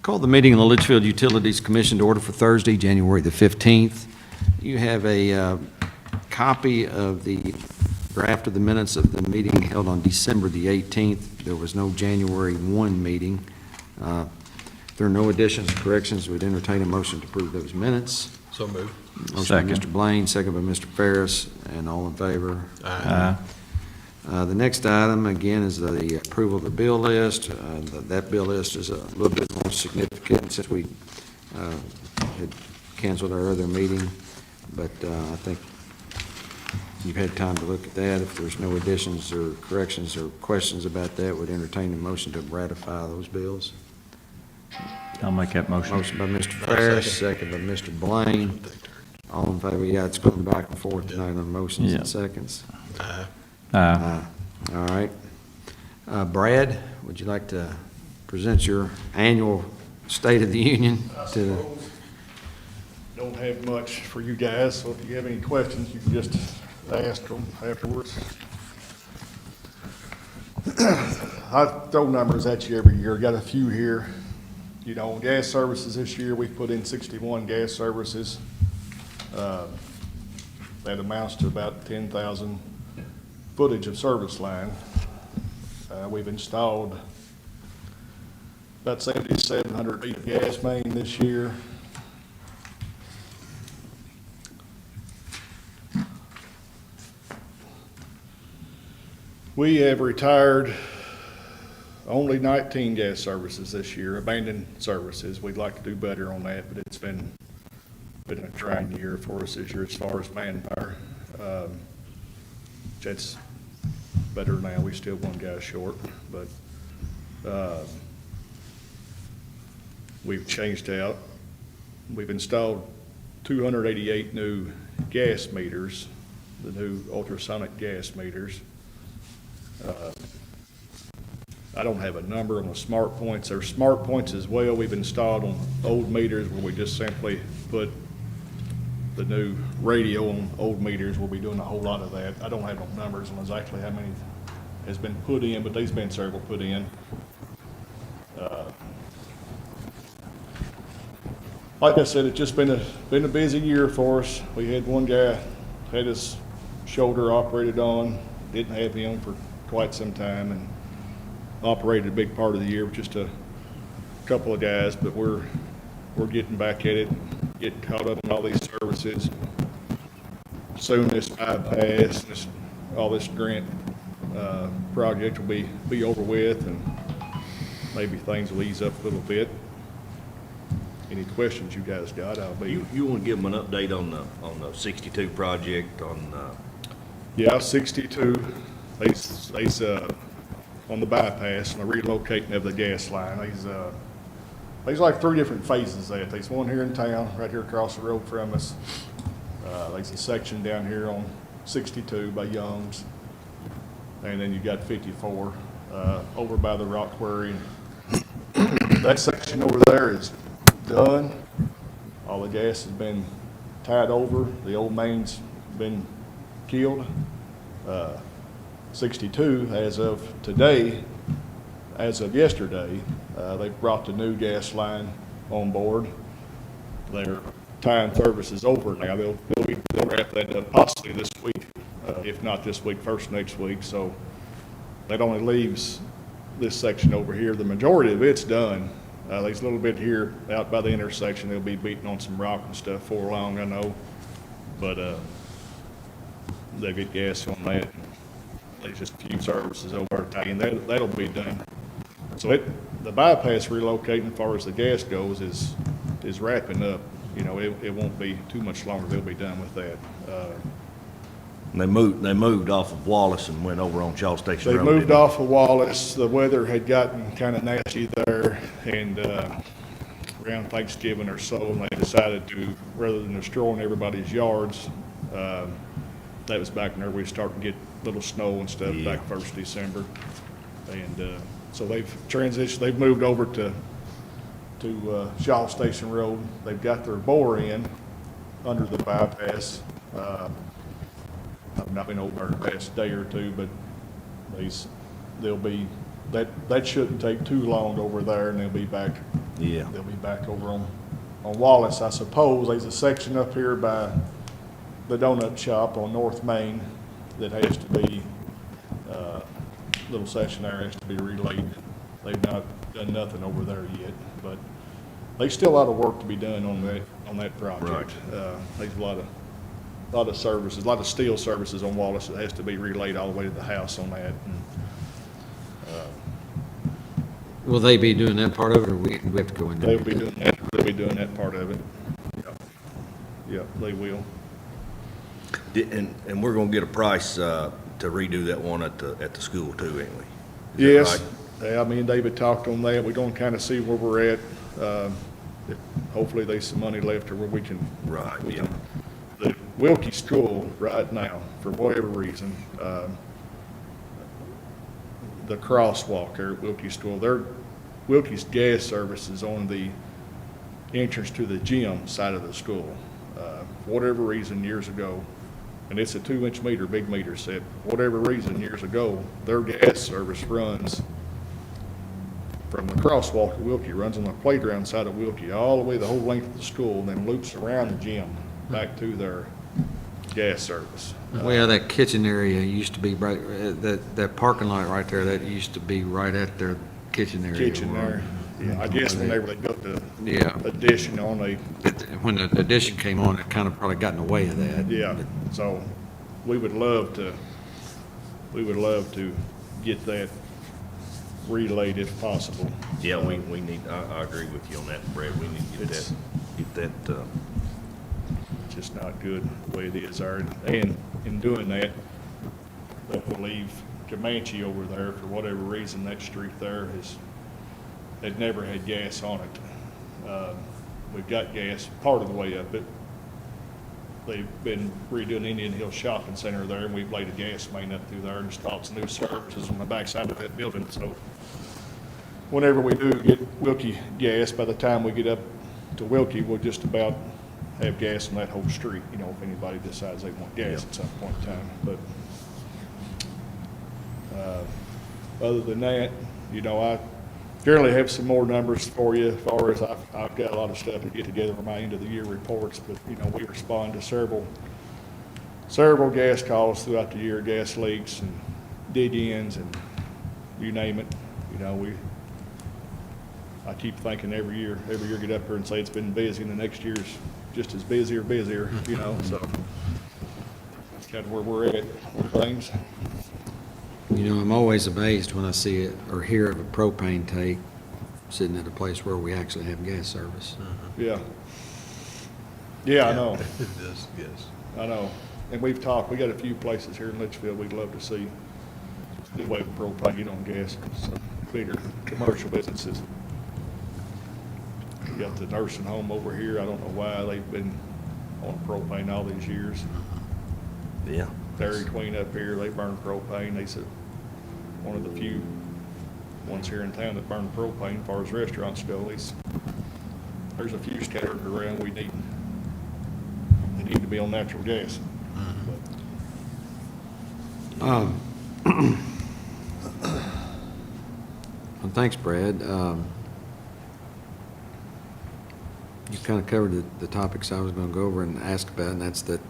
Call the meeting of the Leitchfield Utilities Commission to order for Thursday, January the 15th. You have a copy of the draft of the minutes of the meeting held on December the 18th. There was no January 1 meeting. If there are no additions or corrections, we'd entertain a motion to approve those minutes. So moved. Motion by Mr. Blaine, second by Mr. Ferris, and all in favor. Aye. The next item, again, is the approval of the bill list. That bill list is a little bit more significant since we had canceled our other meeting, but I think you've had time to look at that. If there's no additions or corrections or questions about that, we'd entertain a motion to ratify those bills. I'll make that motion. Motion by Mr. Ferris, second by Mr. Blaine. All in favor? Yeah, it's going back and forth tonight on motions and seconds. Aye. All right. Brad, would you like to present your annual State of the Union? Don't have much for you guys, so if you have any questions, you can just ask them afterwards. I throw numbers at you every year. Got a few here. You know, gas services this year, we've put in 61 gas services. That amounts to about 10,000 footage of service line. We've installed about 7,700 feet of gas main this year. We have retired only 19 gas services this year, abandoned services. We'd like to do better on that, but it's been a trying year for us this year as far as manpower. That's better now. We still one guy short, but we've changed out. We've installed 288 new gas meters, the new ultrasonic gas meters. I don't have a number on the smart points. There's smart points as well we've installed on old meters where we just simply put the new radio on old meters. We'll be doing a whole lot of that. I don't have no numbers on exactly how many has been put in, but there's been several put in. Like I said, it's just been a busy year for us. We had one guy had his shoulder operated on, didn't have him for quite some time, and operated a big part of the year with just a couple of guys, but we're getting back at it, getting caught up in all these services. Soon this bypass, all this grant project will be over with, and maybe things will ease up a little bit. Any questions you guys got? You want to give them an update on the 62 project on? Yeah, 62. They on the bypass and the relocating of the gas line. There's like 3 different phases of that. There's one here in town, right here across the road from us. There's a section down here on 62 by Young's, and then you got 54 over by the rock quarry. That section over there is done. All the gas has been tied over. The old main's been killed. 62, as of today, as of yesterday, they've brought the new gas line on board. Their tying service is over now. They'll wrap that up possibly this week, if not this week, first next week. So that only leaves this section over here. The majority of it's done. There's a little bit here out by the intersection. They'll be beating on some rock and stuff for long, I know. But they'll get gas on that. There's just a few services over there, and that'll be done. So the bypass relocating, as far as the gas goes, is wrapping up. You know, it won't be too much longer. They'll be done with that. They moved off of Wallace and went over on Shaw Station They Road. moved off of Wallace. The weather had gotten kind of nasty there, and around Thanksgiving or so, and they decided to, rather than destroying everybody's yards, that was back when we started to get little snow and stuff back 1st December. And so they've transitioned, they've moved over to Shaw Station Road. They've got their bore in under the bypass. I've not been over there the past day or two, but they'll be, that shouldn't take too long over there, and they'll be back Yeah. They'll be back over on Wallace, I suppose. There's a section up here by the donut shop on North Main that has to be, little section there has to be relayed. They've not done nothing over there yet, but there's still a lot of work to be done on that project. There's a lot of services, a lot of steel services on Wallace that has to be relayed all the way to the house on that. Will they be doing that part of it, or we have to go in there? They'll be doing that part of it. Yeah, they will. And we're gonna get a price, to redo that one at the school too, ain't we? Is Yes, that right? yeah, me and David talked on that. We're gonna kind of see where we're at. Hopefully there's some money left or where we can. Right, we yeah. can- The Wilkie School right now, for whatever reason, the crosswalk there at Wilkie School, Wilkie's gas service is on the entrance to the gym side of the school. For whatever reason, years ago, and it's a 2-inch meter, big meter set, whatever reason, years ago, their gas service runs from the crosswalk at Wilkie, runs on the playground side of Wilkie, all the way the whole length of the school, and then loops around the gym back to their gas service. Well, that kitchen area used to be right, that parking lot right there, that used to be right at their kitchen area. Kitchen there. Yeah, I guess whenever they built the Yeah. addition on, When the addition came on, it kind of probably got in the way of that. yeah, so we would love to get that relayed if possible. Yeah, we need, I agree with you on that, Brad. We need to get that, Just not good the way it is there. And in doing that, that will leave Comanche over there for whatever reason. That street there had never had gas on it. We've got gas part of the way up it. They've been redoing Indian Hill Shopping Center there, and we've laid a gas main up through there and installed some new services on the backside of that building. So whenever we do get Wilkie gas, by the time we get up to Wilkie, we'll just about have gas on that whole street, you know, if anybody decides they want gas at some point in time. But other than that, you know, I generally have some more numbers for you as far as I've got a lot of stuff to get together for my end of the year reports, but, you know, we respond to several gas calls throughout the year, gas leaks and dig-ins and you name it. You know, I keep thinking every year get up here and say it's been busy, and the next year's just as busy or busier, you know, so that's kind of where we're at with things. You know, I'm always amazed when I see it or hear of a propane tank sitting at a place where we actually have gas service. Yeah. Yeah, I know, It is, yes. I know. And we got a few places here in Leitchfield we'd love to see get away with propane, get on gas, some bigger commercial businesses. We got the nursing home over here. I don't know why they've been on propane all these years. yeah. Dairy Queen up here, they burn propane. They said one of the few ones here in town that burn propane as far as restaurants go. There's a few scattered around. They need to be on natural gas. Well, thanks, Brad. You kind of covered the topics I was going to go over and ask about, and that's the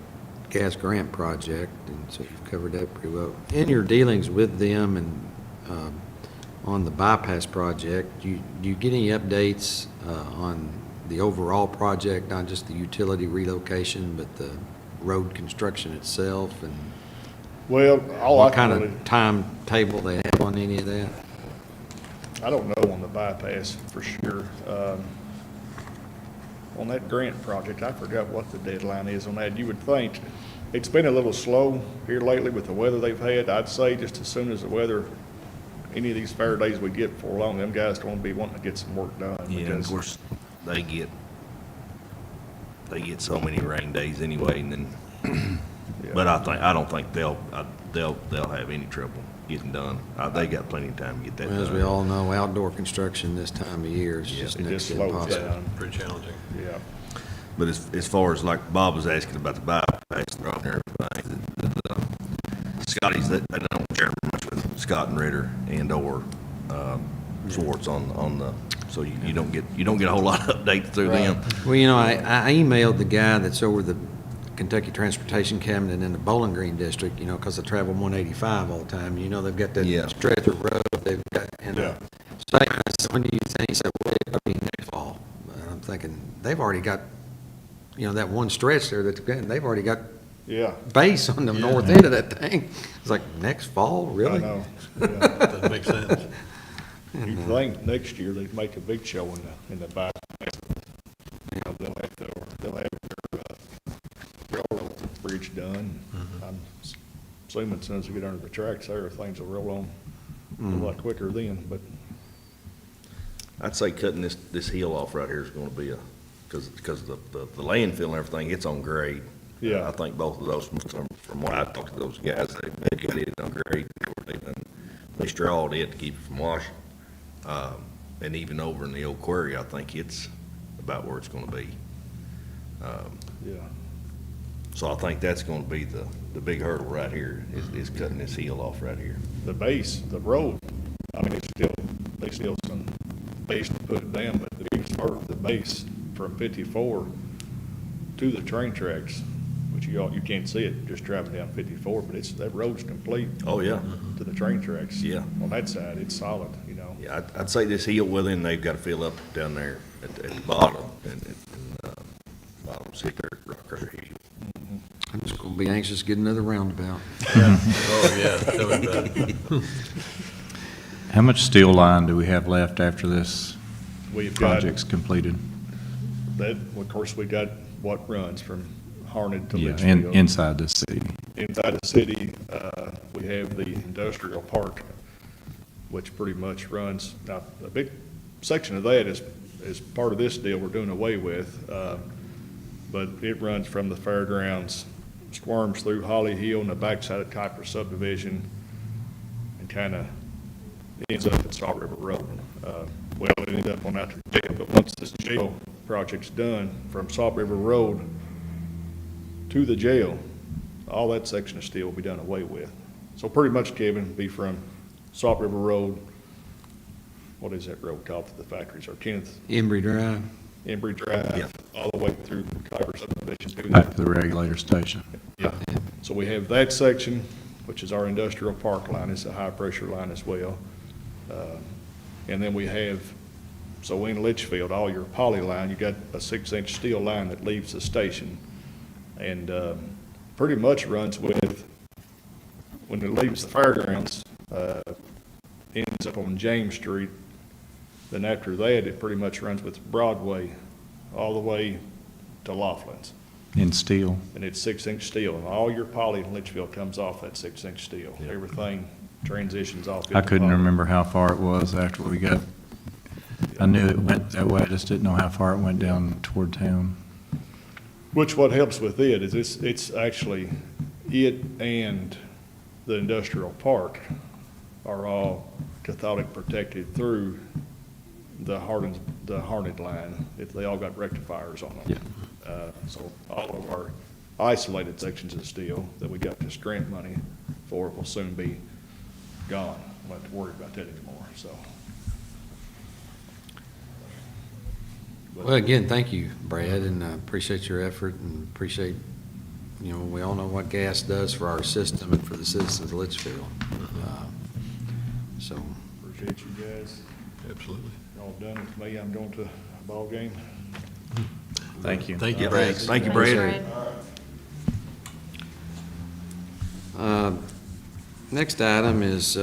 gas grant project, and so you've covered that pretty well. In your dealings with them and on the bypass project, do you get any updates on the overall project, not just the utility relocation, but the road construction itself, and Well, all I what can kind really, of timetable they have on any of that? I don't know on the bypass for sure. On that grant project, I forgot what the deadline is on that. You would think, it's been a little slow here lately with the weather they've had. I'd say just as soon as the weather, any of these fair days we get before long, them guys going to be wanting to get some work done. Yeah, and of because- course, they get so many rain days anyway, and then, Yeah. but I don't think they'll have any trouble getting done. They got plenty of time to get that done. As we all know, outdoor construction this time of year is just It next just to slows impossible. down. Pretty challenging. Yeah. But as far as like Bob was asking about the bypass and everything, Scotty's, they don't share much with Scott and Ritter and or Swartz on the So you don't get a whole lot of updates through them. Well, you know, I emailed the guy that's over the Kentucky Transportation Cabinet in the Bowling Green District, you know, because I travel 185 all the time. You know, they've got that Yeah. stretch of road they've got. And so I said, when do you think? He said, well, it'll be next fall. And I'm thinking, they've already got, you know, that one stretch there that they've already got Yeah, base on the north end of that thing. It's like, next fall, I really? know. Yeah. That makes sense. You'd think next year they'd make a big show in the back. You know, they'll have their railroad bridge done. I'm assuming as soon as we get under the tracks there, things will roll on a lot quicker then, but I'd say cutting this hill off right here is gonna be because the landfill and everything, it's on grade. Yeah. I think both of those, from what I talked to those guys, they got it on grade. They strawed it to keep it from washing. And even over in the old quarry, I think it's about where it's gonna be. yeah. So I think that's gonna be the big hurdle right here, is cutting this hill off right here. The base, the road, I mean, they still some base to put it down, but the biggest part of the base from 54 to the train tracks, which you can't see it just driving down 54, but that road's complete. Oh, yeah. To the train tracks. Yeah. On that side, it's solid, you know. Yeah, I'd say this hill, well, then they've gotta fill up down there at the bottom, and bottom, see there, rock right here. I'm just going to be anxious to get another roundabout. Oh, yeah, that would be How much steel line do we have left after this We've got project's completed? that, of course, we got what runs from Harned to Yeah, Leitchfield. inside the city. Inside the city, we have the industrial park, which pretty much runs, now, a big section of that is part of this deal we're doing away with, but it runs from the fairgrounds, squirms through Holly Hill and the backside of Kuiper subdivision, and kind of ends up at Salt River Road. Well, it ended up on out to the jail, but once this jail project's done, from Salt River Road to the jail, all that section of steel will be done away with. So pretty much, Kevin, be from Salt River Road, what is that road called to the factories, or Kenneth Embry Drive. Embry Drive, Yeah. all the way through Kuiper subdivision to Back that. to the regulator station. Yeah, so we have that section, which is our industrial park line, it's a high-pressure line as well. And then we have, so in Leitchfield, all your poly line, you got a 6-inch steel line that leaves the station, and pretty much runs with, when it leaves the fairgrounds, ends up on James Street. Then after that, it pretty much runs with Broadway all the way to Laughlin's. In steel. And it's 6-inch steel, and all your poly in Litchfield comes off that 6-inch steel. Everything transitions off. I into couldn't poly. remember how far it was after we got, I knew it went that way, I just didn't know how far it went down toward town. Which what helps with it is it's actually, it and the industrial park are all cathodic protected through the hardened line. They all got rectifiers on them. So all of our isolated sections of steel that we got this grant money for will soon be gone. We won't have to worry about that anymore, so. Well, again, thank you, Brad, and appreciate your effort and appreciate, you know, we all know what gas does for our system and for the citizens of Litchfield. So, Appreciate you guys. Absolutely. Y'all done with me. I'm going to a ball game. Thank you. Thank you, Yeah, Brad. thank you, Brad. next item is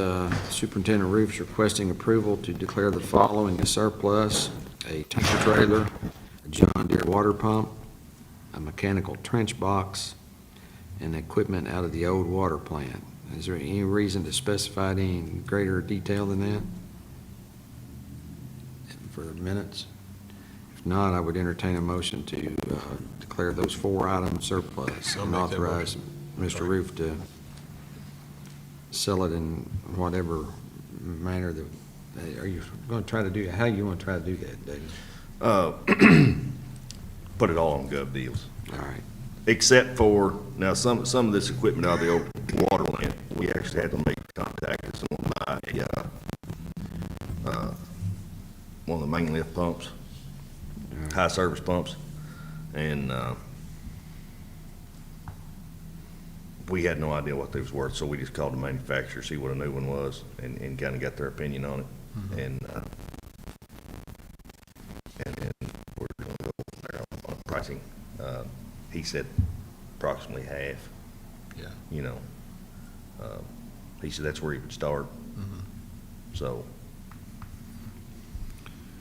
Superintendent Roof's requesting approval to declare the following a surplus: a tanker trailer, a John Deere water pump, a mechanical trench box, and equipment out of the old water plant. Is there any reason to specify it any greater detail than that for minutes? If not, I would entertain a motion to declare those 4 items surplus I'll and make that authorize Mr. Roof to sell it in whatever manner that, are you going to try to do, how you want to try to do that, David? Put it all on gov deals. All right. Except for, now, some of this equipment out of the old water plant, we actually had to make contact with someone to buy one of the main lift pumps, high service pumps, and, we had no idea what they was worth, so we just called the manufacturer, see what a new one was, and kind of got their opinion on it. And we're going to go from there on pricing. He said approximately half, Yeah. you know. He said that's where he would start. So,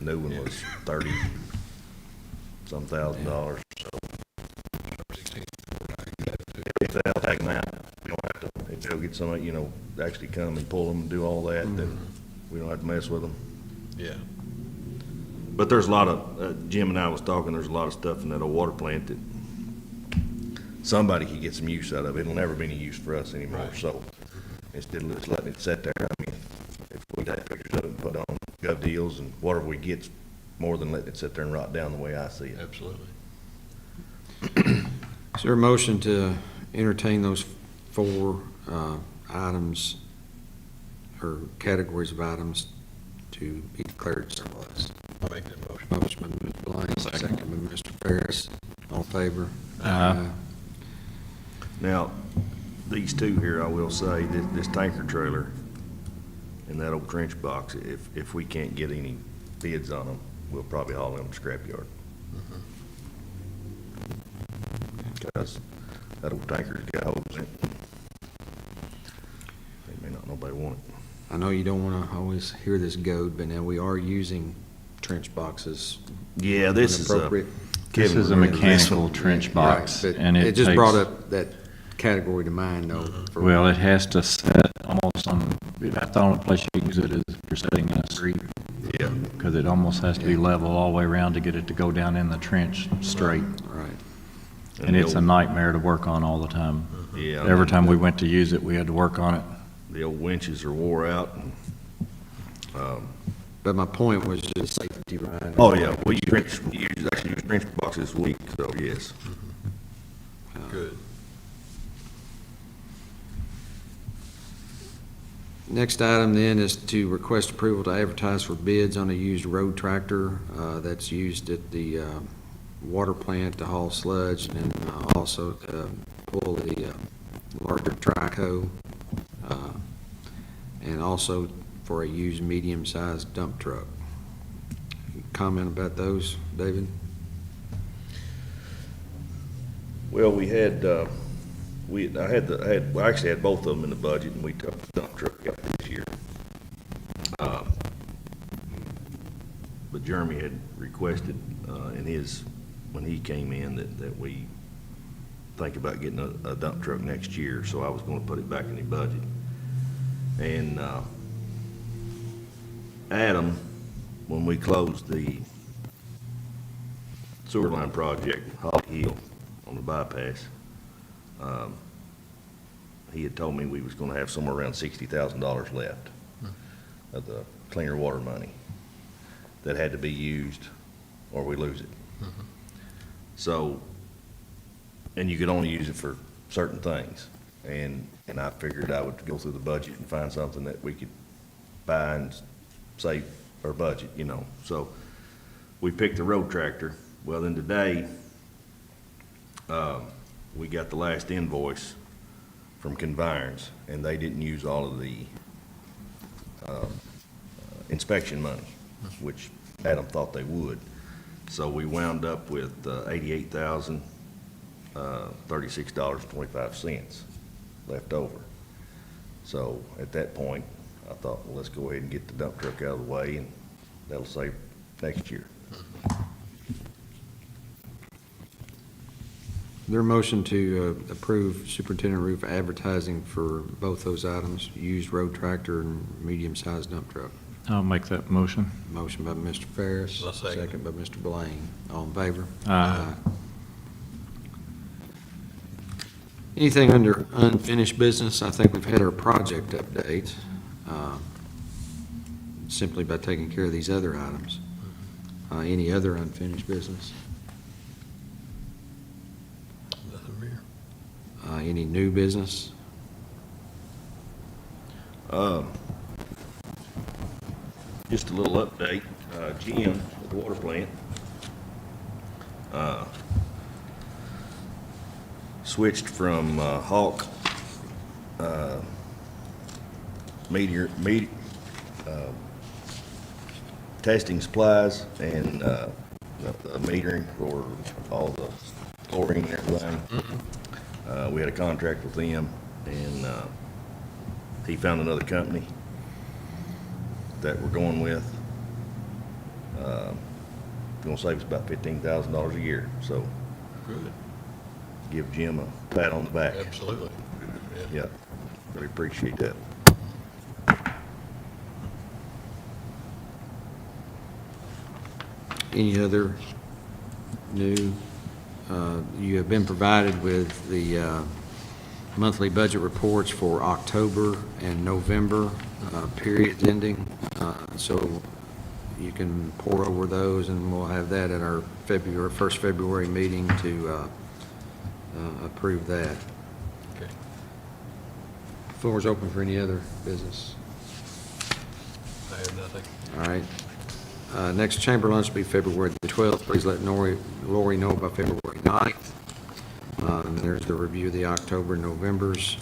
new one was $30-some thousand, so. If they'll take them out, we don't have to, if they'll get somebody, you know, actually come and pull them and do all that, then we don't have to mess with them. Yeah. But there's a lot of, Jim and I was talking, there's a lot of stuff in that old water plant that somebody could get some use out of. It'll never be any use for us anymore, Right. so instead of just letting it sit there, I mean, if we take pictures of it and put it on gov deals and whatever we get's more than letting it sit there and rot down the way I see it. Absolutely. Is there a motion to entertain those four items or categories of items to be declared surplus? I'll make that motion. Motion by Mr. Blaine, second by Mr. Ferris. All in favor? Now, these two here, I will say, this tanker trailer and that old trench box, if we can't get any bids on them, we'll probably haul them to scrapyard. Because that old tanker's got holes in it. They may not, nobody want it. I know you don't want to always hear this goad, but now we are using trench boxes. Yeah, this is when a. appropriate. This is a Kevin, mechanical trench box, Right, but and it just brought takes- up that category to mind, though. for- Well, it has to set almost on, about the only place you use it is if you're setting in a street, Yeah, because it almost has to be level all the way around to get it to go down in the trench straight. Right. And it's a nightmare to work on all the time. Yeah. Every time we went to use it, we had to work on it. The old winches are wore out. And, But my point was just safety reminder. oh, yeah, we actually use trench boxes this week, so yes. Good. Next item then is to request approval to advertise for bids on a used road tractor that's used at the water plant to haul sludge, and then also to pull the larger track hoe, and also for a used medium-sized dump truck. Comment about those, David? Well, we had, I actually had both of them in the budget, and we took the dump truck out this year. But Jeremy had requested, in his, when he came in, that we think about getting a dump truck next year, so I was gonna put it back in the budget. And, Adam, when we closed the sewer line project, Holly Hill, on the bypass, he had told me we was gonna have somewhere around $60,000 left of the cleaner water money that had to be used or we lose it. So, and you could only use it for certain things. And I figured I would go through the budget and find something that we could buy and save our budget, you know. So we picked the road tractor. Well, then today, we got the last invoice from Convirons, and they didn't use all of the inspection money, which Adam thought they would. So we wound up with $88,036.25 left over. So at that point, I thought, well, let's go ahead and get the dump truck out of the way, and that'll save next year. There a motion to approve Superintendent Roof advertising for both those items, used road tractor and medium-sized dump truck? I'll make that motion. Motion by Mr. Ferris. I'll second. by Mr. Blaine. All in favor? Aye. Anything under unfinished business? I think we've had our project update, simply by taking care of these other items. Any other unfinished business? Nothing here. Any new business? Just a little update, Jim, at the water plant, switched from Hawk testing supplies and the metering for all the chlorine and everything. We had a contract with them, and he found another company that we're going with. Gonna save us about $15,000 a year, so Good. give Jim a pat on the back. Absolutely. Yeah, really appreciate that. Any other new, you have been provided with the monthly budget reports for October and November, periods ending, so you can pour over those, and we'll have that at our first February meeting to approve that. Okay. Floor is open for any other business. I have nothing. All right. Next chamber lunch will be February the 12th. Please let Lori know by February 9th. And there's the review of the October and Novembers.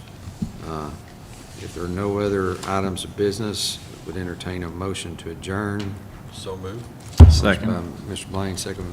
If there are no other items of business, would entertain a motion to adjourn. So moved. Second. Mr. Blaine, second